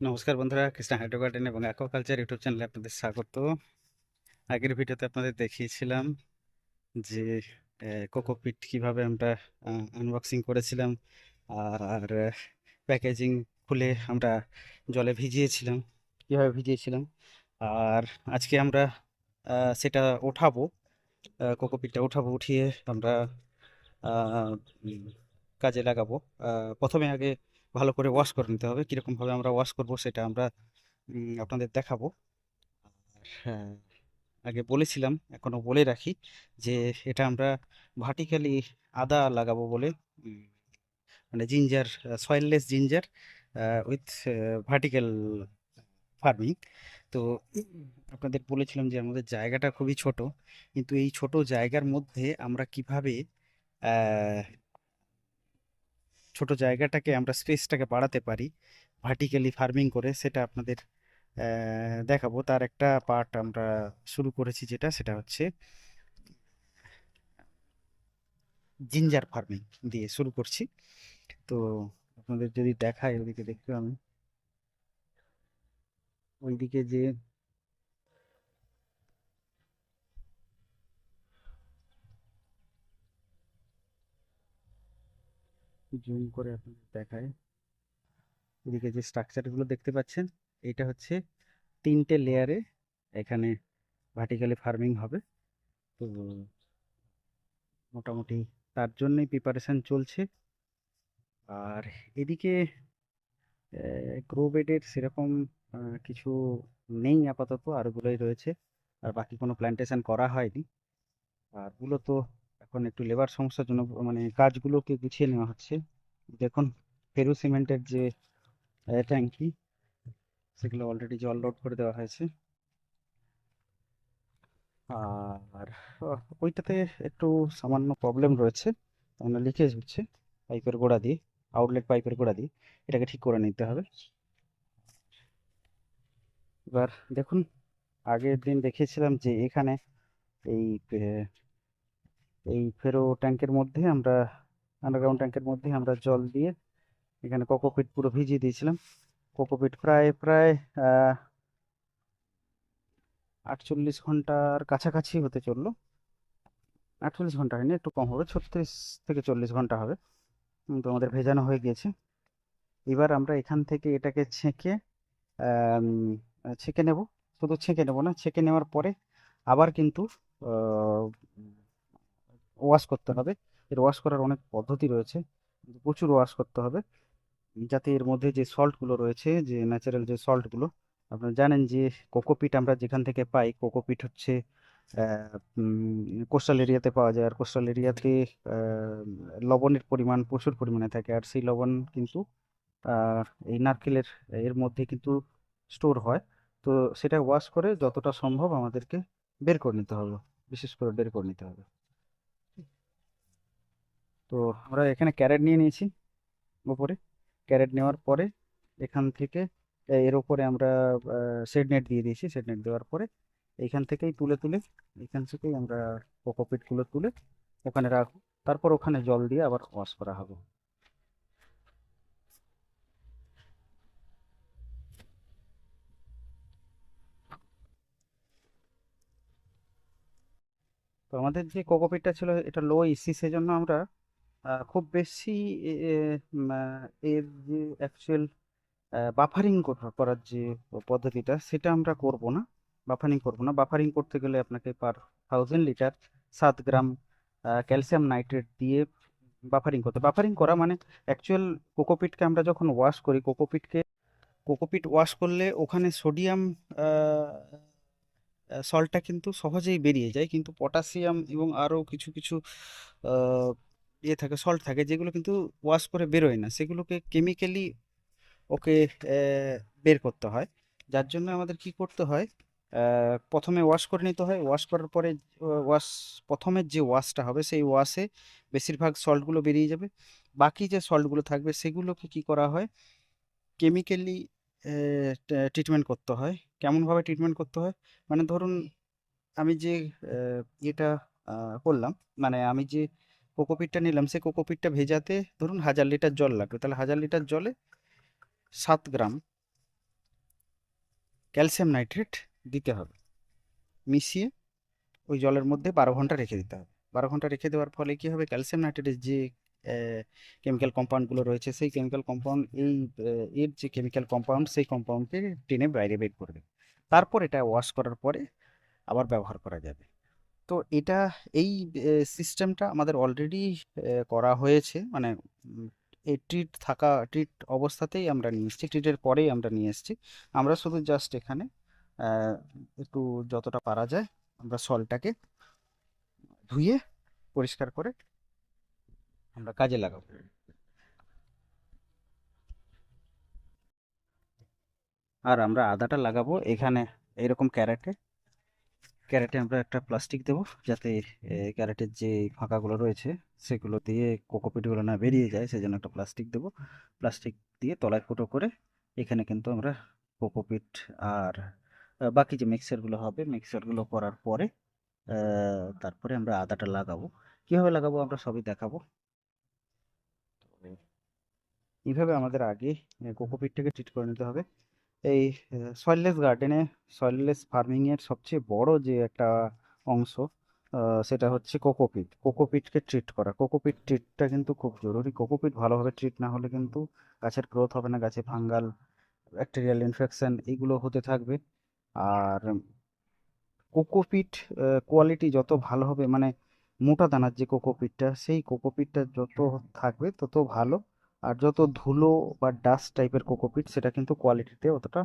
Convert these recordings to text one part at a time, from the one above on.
নমস্কার বন্ধুরা, Krishna hydro garden এবং অ্যাকোয়াকালচার ইউটিউব চ্যানেলে আপনাদের স্বাগত। আগের ভিডিওতে আপনাদের দেখিয়েছিলাম যে কোকোপিট কিভাবে আমরা আনবক্সিং করেছিলাম আর প্যাকেজিং খুলে আমরা জলে ভিজিয়েছিলাম, কিভাবে ভিজিয়েছিলাম। আর আজকে আমরা সেটা ওঠাবো, কোকোপিটটা উঠাবো, উঠিয়ে আমরা আহ, উম, কাজে লাগাবো। প্রথমে আগে ভালো করে ওয়াশ করে নিতে হবে। কীরকমভাবে আমরা ওয়াশ করব সেটা আমরা আপনাদের দেখাবো। হ্যাঁ, আগে বলেছিলাম, এখনো বলে রাখি যে এটা আমরা ভার্টিক্যালি আদা লাগাবো বলে, উম, মানে ginger, soilless ginger with vertical farming. তো আপনাদের বলেছিলাম যে আমাদের জায়গাটা খুবই ছোট, কিন্তু এই ছোট জায়গার মধ্যে আমরা কিভাবে ছোট জায়গাটাকে আমরা স্পেসটাকে বাড়াতে পারি ভার্টিক্যালি ফার্মিং করে, সেটা আপনাদের দেখাবো। তার একটা পার্ট আমরা শুরু করেছি, যেটা সেটা হচ্ছে জিঞ্জার ফার্মিং দিয়ে শুরু করছি। তো আপনাদের যদি দেখায়, ওদিকে দেখতে আমি, ওইদিকে যে জুম করে আপনাদের দেখায়, এদিকে যে স্ট্রাকচারগুলো দেখতে পাচ্ছেন, এটা হচ্ছে 3টে লেয়ারে এখানে ভার্টিক্যালি ফার্মিং হবে। তো মোটামুটি তার জন্যই প্রিপারেশন চলছে। আর এদিকে গ্রো বেডের সেরকম কিছু নেই আপাতত, আরগুলোই রয়েছে। আর বাকি কোনো প্ল্যান্টেশন করা হয়নি। আর মূলত এখন একটু লেবার সমস্যার জন্য মানে কাজগুলোকে গুছিয়ে নেওয়া হচ্ছে। দেখুন, ফেরু সিমেন্টের যে ট্যাঙ্কি, সেগুলো অলরেডি জল লোড করে দেওয়া হয়েছে। আর ওইটাতে একটু সামান্য প্রবলেম রয়েছে, মানে লিকেজ হচ্ছে পাইপের গোড়া দিয়ে, আউটলেট পাইপের গোড়া দিয়ে। এটাকে ঠিক করে নিতে হবে। এবার দেখুন, আগের দিন দেখিয়েছিলাম যে এখানে এই এই ফেরো ট্যাঙ্কের মধ্যে আমরা, আন্ডারগ্রাউন্ড ট্যাঙ্কের মধ্যে আমরা জল দিয়ে এখানে কোকোপিট পুরো ভিজিয়ে দিয়েছিলাম। কোকোপিট প্রায় প্রায় 48 ঘন্টার কাছাকাছি হতে চললো। 48 ঘন্টা হয়নি, একটু কম হবে, 36 থেকে 40 ঘন্টা হবে। তো আমাদের ভেজানো হয়ে গিয়েছে। এবার আমরা এখান থেকে এটাকে ছেঁকে আম, ছেঁকে নেব। শুধু ছেঁকে নেব না, ছেঁকে নেওয়ার পরে আবার কিন্তু ওয়াশ করতে হবে। এর ওয়াশ করার অনেক পদ্ধতি রয়েছে, কিন্তু প্রচুর ওয়াশ করতে হবে, যাতে এর মধ্যে যে সল্টগুলো রয়েছে, যে ন্যাচারাল যে সল্টগুলো, আপনারা জানেন যে কোকোপিট আমরা যেখান থেকে পাই, কোকোপিট হচ্ছে কোস্টাল এরিয়াতে পাওয়া যায়। আর কোস্টাল এরিয়াতে লবণের পরিমাণ প্রচুর পরিমাণে থাকে, আর সেই লবণ কিন্তু আহ, এই নারকেলের এর মধ্যে কিন্তু স্টোর হয়। তো সেটা ওয়াশ করে যতটা সম্ভব আমাদেরকে বের করে নিতে হবে, বিশেষ করে বের করে নিতে হবে। তো আমরা এখানে ক্যারেট নিয়ে নিয়েছি উপরে। ক্যারেট নেওয়ার পরে এখান থেকে এর উপরে আমরা শেড নেট দিয়ে দিয়েছি। শেড নেট দেওয়ার পরে এইখান থেকেই তুলে তুলে, এখান থেকেই আমরা কোকোপিটগুলো তুলে ওখানে রাখবো। তারপর ওখানে জল দিয়ে আবার ওয়াশ করা হবে। তো আমাদের যে কোকোপিটটা ছিল, এটা লো ইসি, সেজন্য আমরা খুব বেশি এ- এ, এর যে অ্যাকচুয়াল বাফারিং করার যে পদ্ধতিটা, সেটা আমরা করব না। বাফারিং করব না। বাফারিং করতে গেলে আপনাকে পার 1000 লিটার 7 গ্রাম ক্যালসিয়াম নাইট্রেট দিয়ে বাফারিং করতে। বাফারিং করা মানে অ্যাকচুয়াল কোকোপিটকে আমরা যখন ওয়াশ করি, কোকোপিট ওয়াশ করলে ওখানে সোডিয়াম সল্টটা কিন্তু সহজেই বেরিয়ে যায়, কিন্তু পটাশিয়াম এবং আরও কিছু কিছু আহ, ইয়ে থাকে, সল্ট থাকে, যেগুলো কিন্তু ওয়াশ করে বেরোয় না, সেগুলোকে কেমিক্যালি ওকে বের করতে হয়। যার জন্য আমাদের কি করতে হয়, প্রথমে ওয়াশ করে নিতে হয়। ওয়াশ করার পরে ওয়াশ প্রথমের যে ওয়াশটা হবে, সেই ওয়াশে বেশিরভাগ সল্টগুলো বেরিয়ে যাবে। বাকি যে সল্টগুলো থাকবে সেগুলোকে কি করা হয়, কেমিক্যালি ট্রিটমেন্ট করতে হয়। কেমনভাবে ট্রিটমেন্ট করতে হয়, মানে ধরুন আমি যে ইয়েটা করলাম, মানে আমি যে কোকোপিটটা নিলাম, সেই কোকোপিটটা ভেজাতে ধরুন 1000 লিটার জল লাগবে, তাহলে 1000 লিটার জলে 7 গ্রাম ক্যালসিয়াম নাইট্রেট দিতে হবে, মিশিয়ে ওই জলের মধ্যে 12 ঘন্টা রেখে দিতে হবে। 12 ঘন্টা রেখে দেওয়ার ফলে কি হবে, ক্যালসিয়াম নাইট্রেটের যে কেমিক্যাল কম্পাউন্ডগুলো রয়েছে, সেই কেমিক্যাল কম্পাউন্ড এর যে কেমিক্যাল কম্পাউন্ড, সেই কম্পাউন্ডকে টেনে বাইরে বের করবে। তারপর এটা ওয়াশ করার পরে আবার ব্যবহার করা যাবে। তো এটা, এই সিস্টেমটা আমাদের অলরেডি করা হয়েছে, মানে এই ট্রিট অবস্থাতেই আমরা নিয়ে এসেছি, ট্রিটের পরেই আমরা নিয়ে এসেছি। আমরা শুধু জাস্ট এখানে আহ, একটু যতটা পারা যায় আমরা সলটাকে ধুয়ে পরিষ্কার করে আমরা কাজে লাগাবো। আর আমরা আদাটা লাগাবো এখানে এরকম ক্যারেটে। ক্যারেটে আমরা একটা প্লাস্টিক দেবো, যাতে ক্যারেটের যে ফাঁকাগুলো রয়েছে সেগুলো দিয়ে কোকোপিটগুলো না বেরিয়ে যায়, সেজন্য একটা প্লাস্টিক দেবো। প্লাস্টিক দিয়ে তলায় ফুটো করে এখানে কিন্তু আমরা কোকোপিট আর বাকি যে মিক্সারগুলো হবে, মিক্সারগুলো করার পরে তারপরে আমরা আদাটা লাগাবো। কিভাবে লাগাবো আমরা সবই দেখাবো। এইভাবে আমাদের আগে কোকোপিটটাকে ট্রিট করে নিতে হবে। এই সয়েললেস গার্ডেনে, সয়েললেস ফার্মিং এর সবচেয়ে বড় যে একটা অংশ, সেটা হচ্ছে কোকোপিট। কোকোপিটকে ট্রিট করা, কোকোপিট ট্রিটটা কিন্তু খুব জরুরি। কোকোপিট ভালোভাবে ট্রিট না হলে কিন্তু গাছের গ্রোথ হবে না, গাছে ফাঙ্গাল ব্যাকটেরিয়াল ইনফেকশন এইগুলো হতে থাকবে। আর কোকোপিট কোয়ালিটি যত ভালো হবে, মানে মোটা দানার যে কোকোপিটটা, সেই কোকোপিটটা যত থাকবে তত ভালো। আর যত ধুলো বা ডাস্ট টাইপের কোকোপিট, সেটা কিন্তু কোয়ালিটিতে অতটা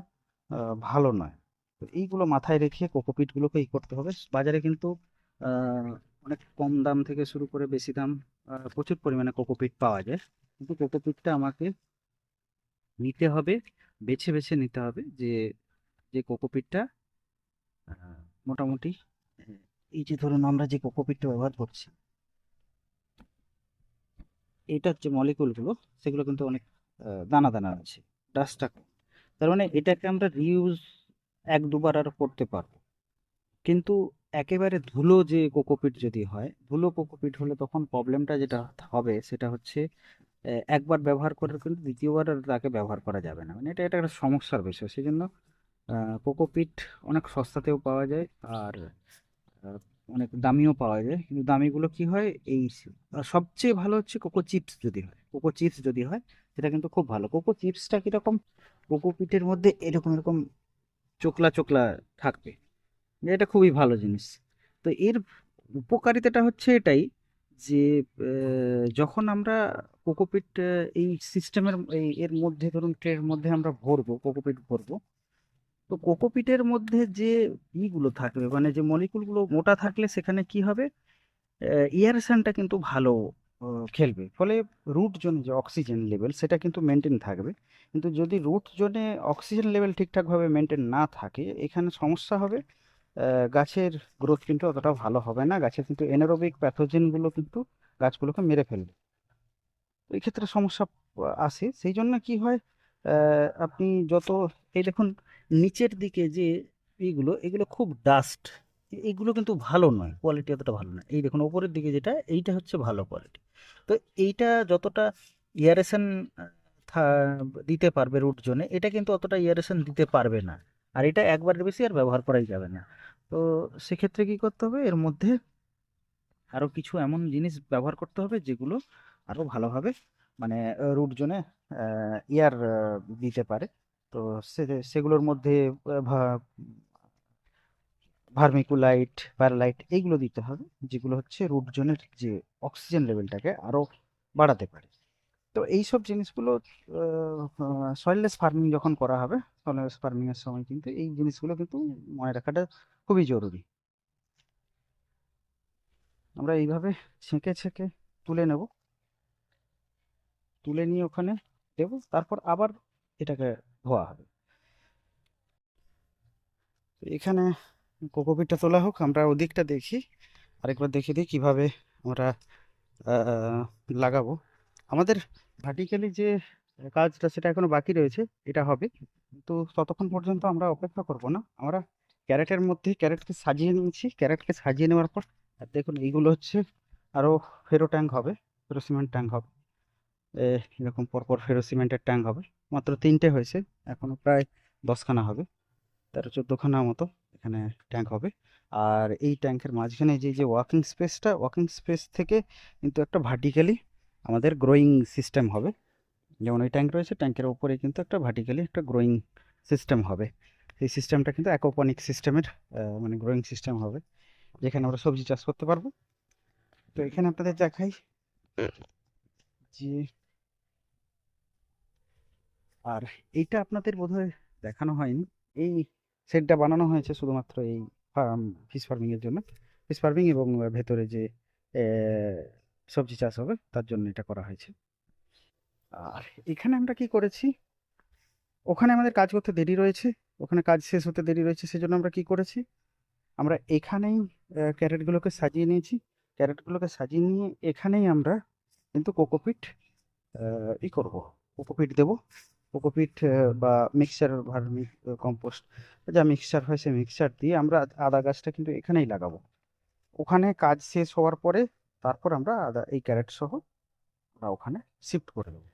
ভালো নয়। তো এইগুলো মাথায় রেখে কোকোপিটগুলোকে করতে হবে। বাজারে কিন্তু আহ, অনেক কম দাম থেকে শুরু করে বেশি দাম প্রচুর পরিমাণে কোকোপিট পাওয়া যায়। কিন্তু কোকোপিটটা আমাকে নিতে হবে, বেছে বেছে নিতে হবে, যে যে কোকোপিটটা আহ, মোটামুটি আহ, এই যে ধরুন আমরা যে কোকোপিটটা ব্যবহার করছি, এটার যে মলিকুলগুলো সেগুলো কিন্তু অনেক দানা দানা আছে, ডাস্টটা কম। তার মানে এটাকে আমরা রিউজ এক দুবার আর করতে পারবো। কিন্তু একেবারে ধুলো যে কোকোপিট যদি হয়, ধুলো কোকোপিট হলে তখন প্রবলেমটা যেটা হবে সেটা হচ্ছে একবার ব্যবহার করে কিন্তু দ্বিতীয়বার আর তাকে ব্যবহার করা যাবে না, মানে এটা এটা একটা সমস্যার বিষয়। সেই জন্য কোকোপিট অনেক সস্তাতেও পাওয়া যায়, আর আহ, অনেক দামিও পাওয়া যায়। কিন্তু দামিগুলো কি হয়, সবচেয়ে ভালো হচ্ছে কোকো চিপস যদি হয়, কোকো চিপস যদি হয় সেটা কিন্তু খুব ভালো। কোকো চিপসটা কিরকম, কোকো পিটের মধ্যে এরকম এরকম চোকলা চোকলা থাকবে, এটা খুবই ভালো জিনিস। তো এর উপকারিতাটা হচ্ছে এটাই, যে যখন আমরা কোকোপিট এই সিস্টেমের এর মধ্যে ধরুন ট্রের মধ্যে আমরা ভরবো, কোকোপিট ভরবো, তো কোকোপিটের মধ্যে যে ইগুলো থাকবে, মানে যে মলিকুলগুলো মোটা থাকলে সেখানে কি হবে, এয়ারেশনটা কিন্তু ভালো খেলবে, ফলে রুট জোনে যে অক্সিজেন লেভেল সেটা কিন্তু মেনটেন থাকবে। কিন্তু যদি রুট জোনে অক্সিজেন লেভেল ঠিকঠাকভাবে মেনটেন না থাকে, এখানে সমস্যা হবে। গাছের গ্রোথ কিন্তু অতটা ভালো হবে না, গাছের কিন্তু এনারোবিক প্যাথোজেনগুলো কিন্তু গাছগুলোকে মেরে ফেলবে। তো এই ক্ষেত্রে সমস্যা আসে। সেই জন্য কি হয়, আপনি যত, এই দেখুন নিচের দিকে যে এইগুলো, এগুলো খুব ডাস্ট, এইগুলো কিন্তু ভালো নয়, কোয়ালিটি অতটা ভালো নয়। এই দেখুন ওপরের দিকে যেটা, এইটা হচ্ছে ভালো কোয়ালিটি। তো এইটা যতটা ইয়ারেশন দিতে পারবে রুট জোনে, এটা কিন্তু অতটা ইয়ারেশন দিতে পারবে না। আর এটা একবারের বেশি আর ব্যবহার করাই যাবে না। তো সেক্ষেত্রে কি করতে হবে, এর মধ্যে আরো কিছু এমন জিনিস ব্যবহার করতে হবে যেগুলো আরো ভালোভাবে, মানে রুট জোনে ইয়ার দিতে পারে। তো সেগুলোর মধ্যে ভার্মিকুলাইট, প্যারালাইট এইগুলো দিতে হবে, যেগুলো হচ্ছে রুট জোনের যে অক্সিজেন লেভেলটাকে আরো বাড়াতে পারে। তো এইসব জিনিসগুলো সয়েললেস ফার্মিং যখন করা হবে, সয়েললেস ফার্মিং এর সময় কিন্তু এই জিনিসগুলো কিন্তু মনে রাখাটা খুবই জরুরি। আমরা এইভাবে ছেঁকে ছেঁকে তুলে নেব, তুলে নিয়ে ওখানে দেব, তারপর আবার এটাকে ধোয়া হবে। তো এখানে কোকোপিটটা তোলা হোক, আমরা ওদিকটা দেখি, আরেকবার দেখিয়ে দিই কিভাবে আমরা আহ, লাগাবো। আমাদের ভার্টিক্যালি যে কাজটা সেটা এখনো বাকি রয়েছে, এটা হবে। তো ততক্ষণ পর্যন্ত আমরা অপেক্ষা করব না, আমরা ক্যারেটের মধ্যে ক্যারেটকে সাজিয়ে নিয়েছি। ক্যারেটকে সাজিয়ে নেওয়ার পর আর দেখুন এইগুলো হচ্ছে আরো ফেরো ট্যাঙ্ক হবে, ফেরো সিমেন্ট ট্যাঙ্ক হবে। এরকম পরপর ফেরো সিমেন্টের ট্যাঙ্ক হবে। মাত্র 3টে হয়েছে, এখনো প্রায় 10খানা হবে। 13-14খানা মতো এখানে ট্যাঙ্ক হবে। আর এই ট্যাঙ্কের মাঝখানে যে ওয়াকিং স্পেস থেকে কিন্তু একটা ভার্টিক্যালি আমাদের গ্রোয়িং সিস্টেম হবে। যেমন ওই ট্যাঙ্ক রয়েছে, ট্যাঙ্কের ওপরে কিন্তু একটা ভার্টিক্যালি একটা গ্রোয়িং সিস্টেম হবে। সেই সিস্টেমটা কিন্তু অ্যাকোপনিক সিস্টেমের মানে গ্রোয়িং সিস্টেম হবে, যেখানে আমরা সবজি চাষ করতে পারবো। তো এখানে আপনাদের দেখাই যে, আর এইটা আপনাদের বোধহয় দেখানো হয়নি, এই শেডটা বানানো হয়েছে শুধুমাত্র এই ফিশ ফার্মিং এর জন্য। ফিশ ফার্মিং এবং ভেতরে যে সবজি চাষ হবে তার জন্য এটা করা হয়েছে। আর এখানে আমরা কি করেছি, ওখানে আমাদের কাজ করতে দেরি রয়েছে, ওখানে কাজ শেষ হতে দেরি রয়েছে, সেজন্য আমরা কি করেছি, আমরা এখানেই ক্যারেটগুলোকে সাজিয়ে নিয়েছি। ক্যারেটগুলোকে সাজিয়ে নিয়ে এখানেই আমরা কিন্তু কোকোপিট করবো, কোকোপিট দেবো। কোকোপিট বা মিক্সচার ভার্মি কম্পোস্ট, যা মিক্সচার হয় সেই মিক্সচার দিয়ে আমরা আদা গাছটা কিন্তু এখানেই লাগাবো। ওখানে কাজ শেষ হওয়ার পরে তারপর আমরা এই ক্যারেট সহ আমরা ওখানে শিফট করে দেবো।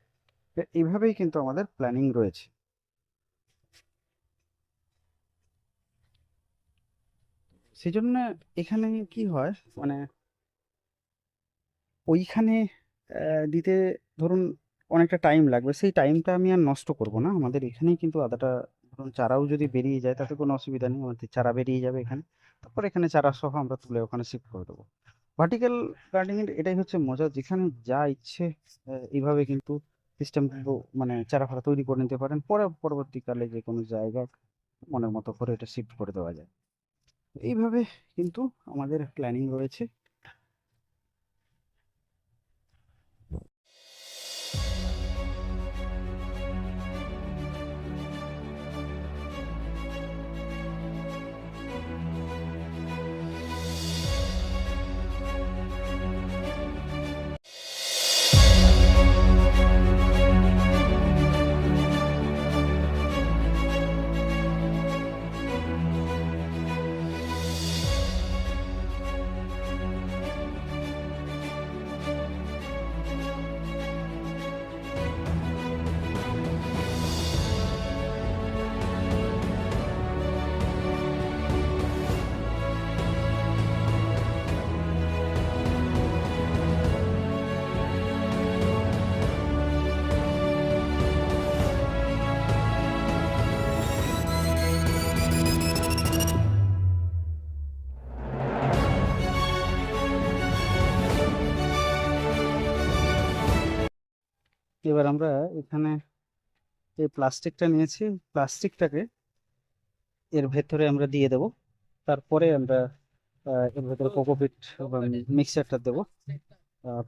এইভাবেই কিন্তু আমাদের প্ল্যানিং রয়েছে। সেই জন্য এখানে কি হয়, মানে ওইখানে দিতে ধরুন অনেকটা টাইম লাগবে, সেই টাইমটা আমি আর নষ্ট করব না। আমাদের এখানেই কিন্তু আদাটা, ধরুন চারাও যদি বেরিয়ে যায় তাতে কোনো অসুবিধা নেই, আমাদের চারা বেরিয়ে যাবে এখানে, তারপর এখানে চারা সহ আমরা তুলে ওখানে শিফট করে দেবো। ভার্টিক্যাল গার্ডেনিং এর এটাই হচ্ছে মজা, যেখানে যা ইচ্ছে এইভাবে কিন্তু সিস্টেম, মানে চারা ফারা তৈরি করে নিতে পারেন, পরে পরবর্তীকালে যে কোনো জায়গা মনের মতো করে এটা শিফট করে দেওয়া যায়। এইভাবে কিন্তু আমাদের প্ল্যানিং রয়েছে। এবার আমরা এখানে এই প্লাস্টিকটা নিয়েছি, প্লাস্টিকটাকে এর ভেতরে আমরা দিয়ে দেব। তারপরে আমরা এর ভেতরে কোকোপিট বা মিক্সচারটা দেবো,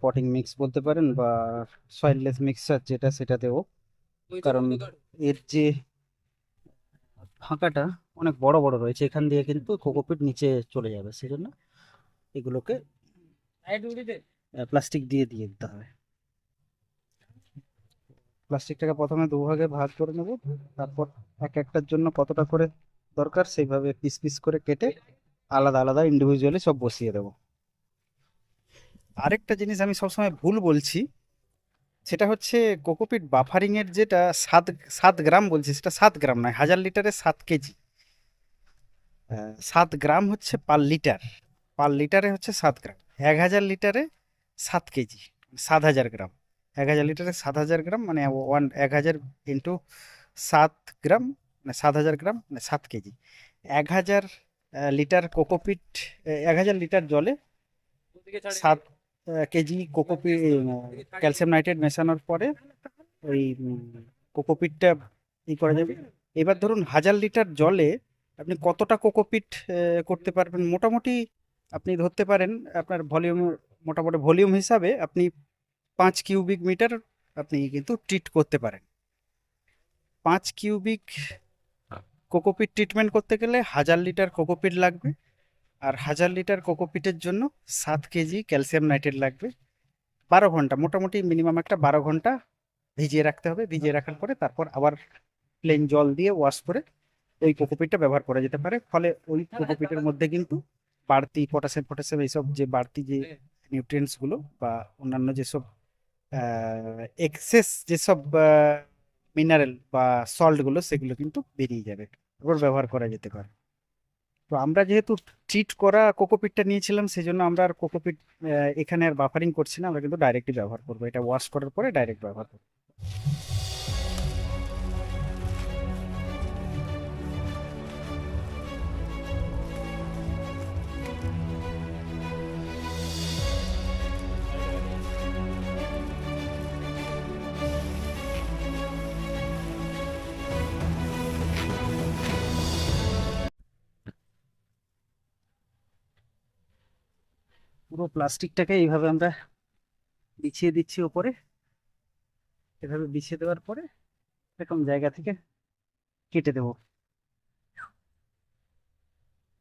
পটিং মিক্স বলতে পারেন বা সয়েললেস মিক্সচার যেটা, সেটা দেবো। কারণ এর যে ফাঁকাটা অনেক বড় বড় রয়েছে, এখান দিয়ে কিন্তু কোকোপিট নিচে চলে যাবে, সেজন্য এগুলোকে প্লাস্টিক দিয়ে দিয়ে দিতে হবে। প্লাস্টিকটাকে প্রথমে দুভাগে ভাগ করে নেব, তারপর এক একটার জন্য কতটা করে দরকার সেইভাবে পিস পিস করে কেটে আলাদা আলাদা ইন্ডিভিজুয়ালি সব বসিয়ে দেবো। আরেকটা জিনিস আমি সবসময় ভুল বলছি, সেটা হচ্ছে কোকোপিট বাফারিং এর যেটা 7 গ্রাম বলছি, সেটা 7 গ্রাম নয়, 1000 লিটারে 7 কেজি। 7 গ্রাম হচ্ছে পার লিটার, পার লিটারে হচ্ছে 7 গ্রাম। 1000 লিটারে 7 কেজি, 7000 গ্রাম। 1000 লিটারে 7000 গ্রাম মানে 1000 ইন্টু 7 গ্রাম, মানে 7000 গ্রাম, মানে 7 কেজি। 1000 লিটার কোকোপিট, 1000 লিটার জলে 7 কেজি কোকোপিট ক্যালসিয়াম নাইট্রেট মেশানোর পরে ওই কোকোপিটটা করা যাবে। এবার ধরুন 1000 লিটার জলে আপনি কতটা কোকোপিট করতে পারবেন, মোটামুটি আপনি ধরতে পারেন আপনার ভলিউম, মোটামুটি ভলিউম হিসাবে আপনি 5 কিউবিক মিটার আপনি কিন্তু ট্রিট করতে পারেন। 5 কিউবিক কোকোপিট ট্রিটমেন্ট করতে গেলে 1000 লিটার কোকোপিট লাগবে, আর 1000 লিটার কোকোপিটের জন্য 7 কেজি ক্যালসিয়াম নাইট্রেট লাগবে। 12 ঘন্টা, মোটামুটি মিনিমাম একটা 12 ঘন্টা ভিজিয়ে রাখতে হবে। ভিজিয়ে রাখার পরে তারপর আবার প্লেন জল দিয়ে ওয়াশ করে ওই কোকোপিটটা ব্যবহার করা যেতে পারে। ফলে ওই কোকোপিটের মধ্যে কিন্তু বাড়তি পটাশিয়াম ফটাশিয়াম এইসব যে বাড়তি যে নিউট্রিয়েন্টস গুলো বা অন্যান্য যেসব এক্সেস যেসব মিনারেল বা সল্টগুলো সেগুলো কিন্তু বেরিয়ে যাবে, এবার ব্যবহার করা যেতে পারে। তো আমরা যেহেতু ট্রিট করা কোকোপিটটা নিয়েছিলাম, সেই জন্য আমরা আর কোকোপিট এখানে আর বাফারিং করছি না, আমরা কিন্তু ডাইরেক্টলি ব্যবহার করবো, এটা ওয়াশ করার পরে ডাইরেক্ট ব্যবহার করবো। পুরো প্লাস্টিকটাকে এইভাবে আমরা বিছিয়ে দিচ্ছি ওপরে, এভাবে বিছিয়ে দেওয়ার পরে এরকম জায়গা থেকে কেটে দেবো।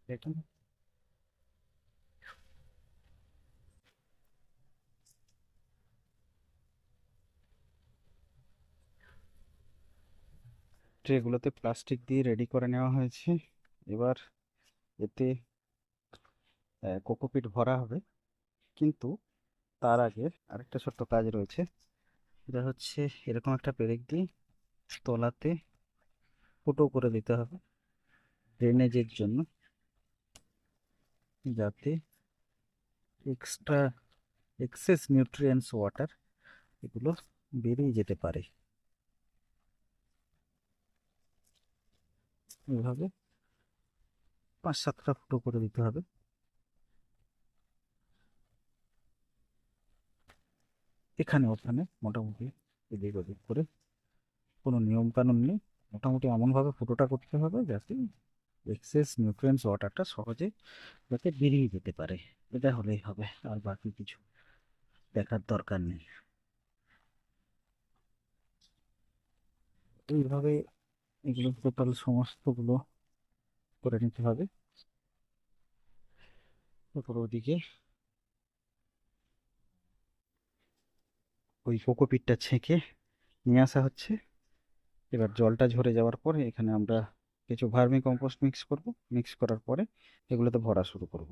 দেখুন, ট্রেগুলোতে প্লাস্টিক দিয়ে রেডি করে নেওয়া হয়েছে। এবার এতে কোকোপিট ভরা হবে, কিন্তু তার আগে আরেকটা ছোট্ট কাজ রয়েছে। এটা হচ্ছে এরকম একটা পেরেক দিয়ে তলাতে ফুটো করে দিতে হবে ড্রেনেজের জন্য, যাতে এক্সট্রা এক্সেস নিউট্রিয়েন্টস ওয়াটার এগুলো বেরিয়ে যেতে পারে। এইভাবে 5-7টা ফুটো করে দিতে হবে। এখানে ওখানে মোটামুটি এদিক ওদিক করে, কোনো নিয়ম কানুন নেই, মোটামুটি এমনভাবে ফুটোটা করতে হবে যাতে এক্সেস নিউট্রিয়েন্টস ওয়াটারটা সহজে যাতে বেরিয়ে যেতে পারে। এটা হলেই হবে, আর বাকি কিছু দেখার দরকার নেই। এইভাবে এগুলো টোটাল সমস্তগুলো করে নিতে হবে। তারপর ওদিকে ওই কোকোপিটটা ছেঁকে নিয়ে আসা হচ্ছে। এবার জলটা ঝরে যাওয়ার পরে এখানে আমরা কিছু ভার্মি কম্পোস্ট মিক্স করব, মিক্স করার পরে এগুলোতে ভরা শুরু করব।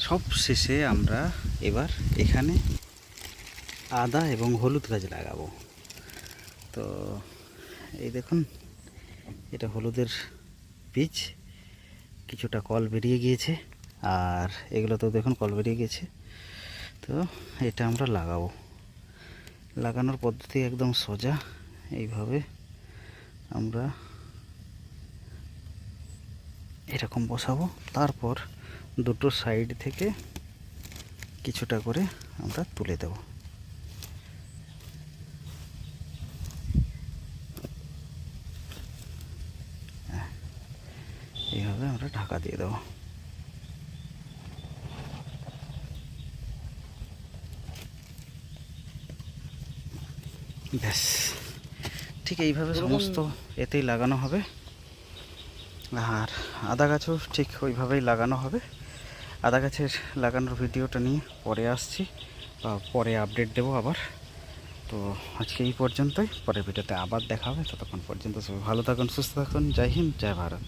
সব শেষে আমরা এবার এখানে আদা এবং হলুদ গাছ লাগাবো। তো এই দেখুন, এটা হলুদের বীজ, কিছুটা কল বেরিয়ে গিয়েছে, আর এগুলো তো দেখুন কল বেরিয়ে গেছে। তো এটা আমরা লাগাবো। লাগানোর পদ্ধতি একদম সোজা, এইভাবে আমরা এরকম বসাবো, তারপর দুটো সাইড থেকে কিছুটা করে আমরা তুলে দেব। এইভাবে আমরা ঢাকা দিয়ে দেবো। ব্যাস, ঠিক এইভাবে সমস্ত এতেই লাগানো হবে। আর আদা গাছও ঠিক ওইভাবেই লাগানো হবে। আদা গাছের লাগানোর ভিডিওটা নিয়ে পরে আসছি, বা পরে আপডেট দেবো আবার। তো আজকে এই পর্যন্তই, পরের ভিডিওতে আবার দেখা হবে। ততক্ষণ পর্যন্ত সবাই ভালো থাকুন, সুস্থ থাকুন। জয় হিন্দ, জয় ভারত।